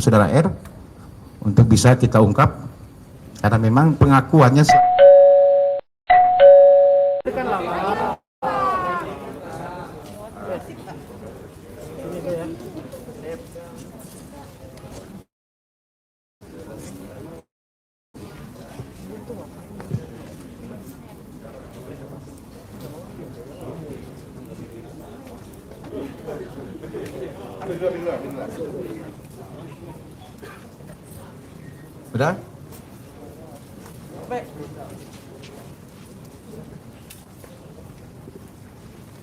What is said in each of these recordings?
saudara R untuk bisa kita ungkap karena memang pengakuannya sudah.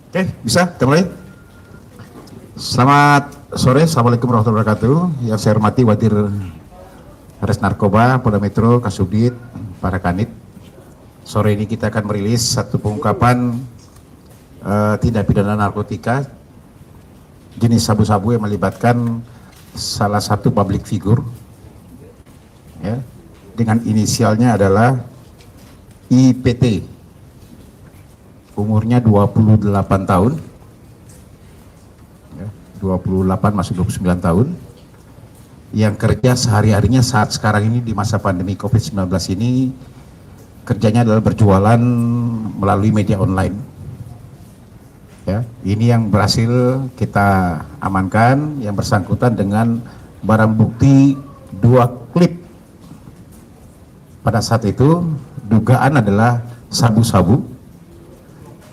Oke, bisa kita mulai. Selamat sore, assalamualaikum warahmatullahi wabarakatuh. Yang saya hormati Wadir Res Narkoba Polda Metro, Kasubdit, para kanit. Sore ini kita akan merilis satu pengungkapan tindak pidana narkotika jenis sabu-sabu yang melibatkan salah satu public figure, ya, dengan inisialnya adalah IPT, umurnya 28 tahun, ya, 28 masuk 29 tahun, yang kerja sehari-harinya saat sekarang ini di masa pandemi COVID-19 ini, kerjanya adalah berjualan melalui media online. Ya, ini yang berhasil kita amankan, yang bersangkutan dengan barang bukti 2 klip. Pada saat itu dugaan adalah sabu-sabu.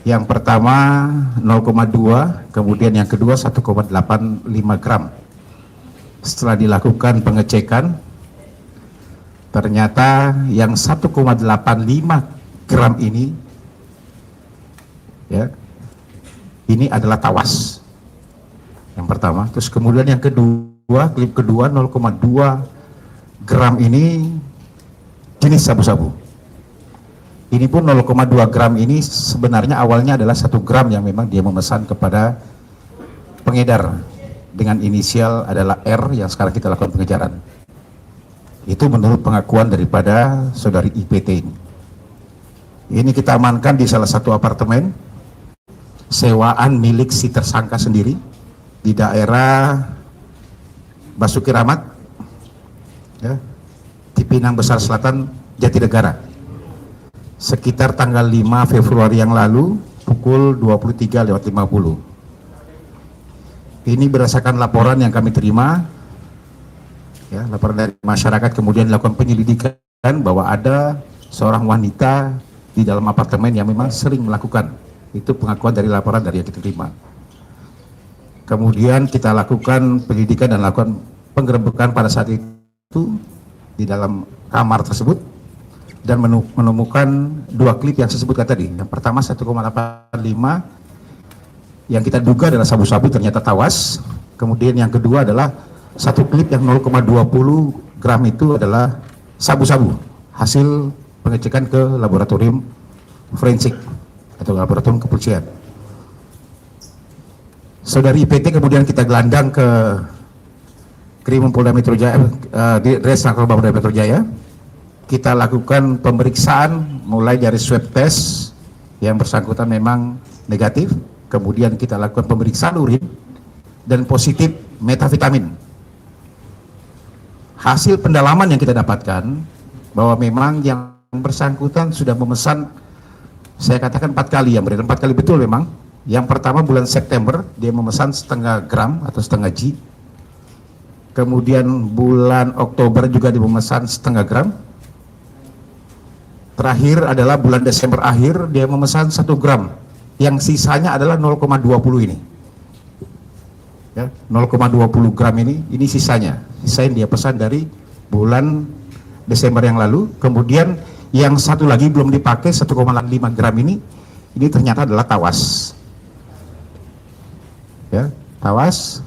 Yang pertama 0,2, kemudian yang kedua 1,85 gram. Setelah dilakukan pengecekan, ternyata yang 1,85 gram ini, ya, ini adalah tawas. Yang pertama, terus kemudian yang kedua, klip kedua 0,2 gram ini jenis sabu-sabu. Ini pun 0,2 gram ini sebenarnya awalnya adalah 1 gram yang memang dia memesan kepada pengedar dengan inisial adalah R yang sekarang kita lakukan pengejaran. Itu menurut pengakuan daripada saudari IPT ini. Ini kita amankan di salah satu apartemen sewaan milik si tersangka sendiri di daerah Basuki Rahmat, ya, di Pinang Besar Selatan, Jatinegara, sekitar tanggal 5 Februari yang lalu pukul 23.50. Ini berdasarkan laporan yang kami terima, ya, laporan dari masyarakat, kemudian dilakukan penyelidikan bahwa ada seorang wanita di dalam apartemen yang memang sering melakukan. Itu pengakuan dari laporan dari yang kita terima. Kemudian kita lakukan penyelidikan dan lakukan penggerebekan pada saat itu di dalam kamar tersebut dan menemukan 2 klip yang saya sebutkan tadi. Yang pertama 1,85 yang kita duga adalah sabu-sabu, ternyata tawas. Kemudian yang kedua adalah 1 klip yang 0,20 gram itu adalah sabu-sabu, hasil pengecekan ke laboratorium forensik atau laboratorium kepolisian. Saudari IPT kemudian kita gelandang ke Krimum Polda Metro Jaya, di Res Narkoba Polda Metro Jaya. Kita lakukan pemeriksaan mulai dari swab test yang bersangkutan memang negatif, kemudian kita lakukan pemeriksaan urin dan positif metavitamin. Hasil pendalaman yang kita dapatkan bahwa memang yang bersangkutan sudah memesan, saya katakan 4 kali, yang beredar 4 kali betul memang. Yang pertama bulan September dia memesan setengah gram atau setengah G. Kemudian bulan Oktober juga dia memesan setengah gram. Terakhir adalah bulan Desember akhir dia memesan 1 gram. Yang sisanya adalah 0,20 ini. Ya, 0,20 gram ini sisanya. Sisa yang dia pesan dari bulan Desember yang lalu. Kemudian yang satu lagi belum dipakai 1,5 gram ini ternyata adalah tawas. Ya, tawas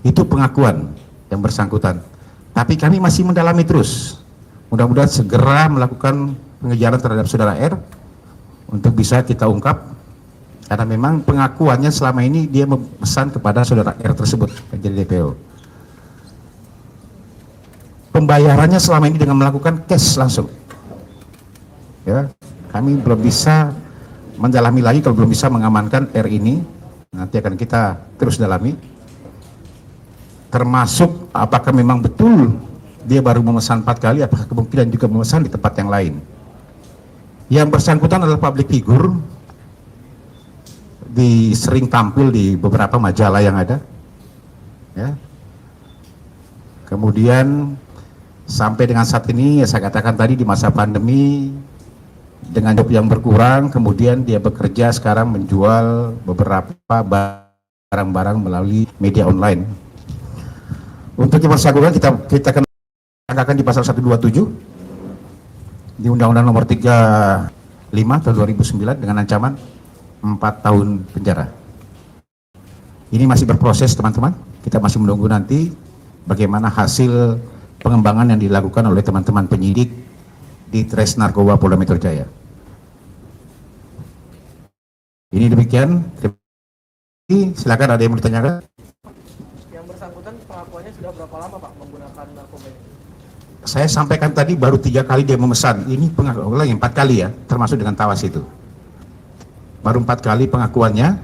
itu pengakuan yang bersangkutan. Tapi kami masih mendalami terus. Mudah-mudahan segera melakukan pengejaran terhadap saudara R untuk bisa kita ungkap. Karena memang pengakuannya selama ini dia memesan kepada saudara R tersebut menjadi DPO. Pembayarannya selama ini dengan melakukan cash langsung. Ya, kami belum bisa mendalami lagi kalau belum bisa mengamankan R ini, nanti akan kita terus dalami. termasuk apakah memang betul dia baru memesan 4 kali, apakah kemungkinan juga memesan di tempat yang lain. Yang bersangkutan adalah public figure, sering tampil di beberapa majalah yang ada, ya. Kemudian sampai dengan saat ini, ya saya katakan tadi, di masa pandemi dengan job yang berkurang, kemudian dia bekerja sekarang menjual beberapa barang-barang melalui media online. Untuk yang bersangkutan kita kenakan di pasal 127 di Undang-Undang Nomor 35 tahun 2009 dengan ancaman 4 tahun penjara. Ini masih berproses, teman-teman. Kita masih menunggu nanti bagaimana hasil pengembangan yang dilakukan oleh teman-teman penyidik di Tres Narkoba Polda Metro Jaya. Ini demikian. Silakan, ada yang mau ditanyakan? Yang bersangkutan pengakuannya sudah berapa lama Pak menggunakan narkoba ini? Saya sampaikan tadi baru 3 kali dia memesan. Ini pengakuan lagi 4 kali ya, termasuk dengan tawas itu. Baru 4 kali pengakuannya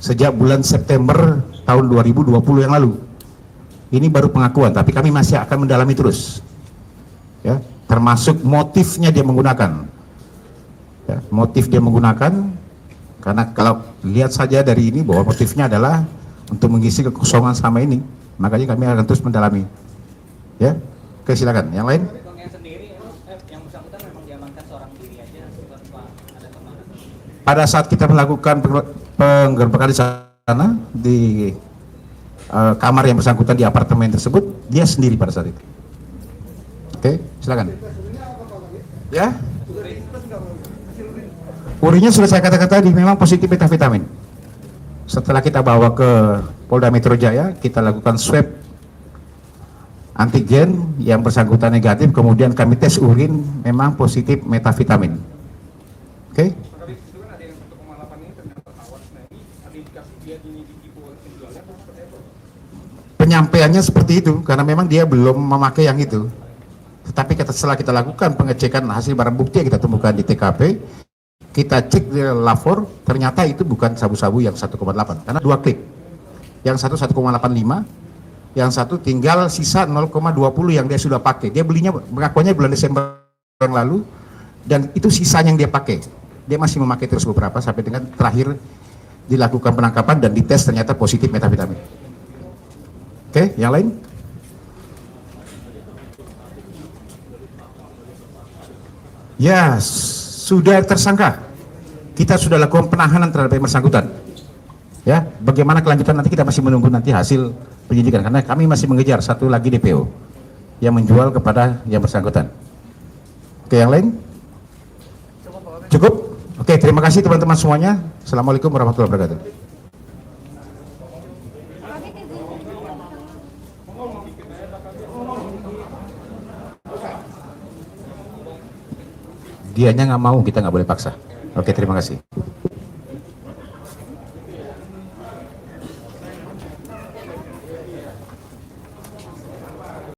sejak bulan September tahun 2020 yang lalu. Ini baru pengakuan, tapi kami masih akan mendalami terus, ya, termasuk motifnya dia menggunakan, ya, motif dia menggunakan, karena kalau lihat saja dari ini bahwa motifnya adalah untuk mengisi kekosongan sama ini, makanya kami akan terus mendalami, ya. Oke, silakan yang lain. Yang bersangkutan memang diamankan seorang diri aja, ada teman. Pada saat kita melakukan penggerbekan di sana, di kamar yang bersangkutan di apartemen tersebut, dia sendiri pada saat itu. Oke, silakan. Ya, urinnya sudah saya katakan tadi memang positif metavitamin. Setelah kita bawa ke Polda Metro Jaya, kita lakukan swab antigen, yang bersangkutan negatif, kemudian kami tes urin memang positif metavitamin. Oke? Penyampaiannya seperti itu, karena memang dia belum memakai yang itu. Tetapi setelah kita lakukan pengecekan hasil barang bukti yang kita temukan di TKP, kita cek di lapor, ternyata itu bukan sabu-sabu yang 1,8, karena 2 klip. Yang satu 1,85, yang satu tinggal sisa 0,20 yang dia sudah pakai. Dia belinya, pengakuannya bulan Desember yang lalu, dan itu sisanya yang dia pakai. Dia masih memakai terus beberapa sampai dengan terakhir dilakukan penangkapan dan dites ternyata positif metavitamin. Oke, yang lain? Ya, sudah tersangka. Kita sudah lakukan penahanan terhadap yang bersangkutan. Ya, bagaimana kelanjutan nanti kita masih menunggu nanti hasil penyidikan, karena kami masih mengejar satu lagi DPO yang menjual kepada yang bersangkutan. Oke, yang lain? Cukup? Oke, terima kasih teman-teman semuanya. Assalamualaikum warahmatullahi wabarakatuh. Dianya nggak mau, kita nggak boleh paksa. Oke, terima kasih.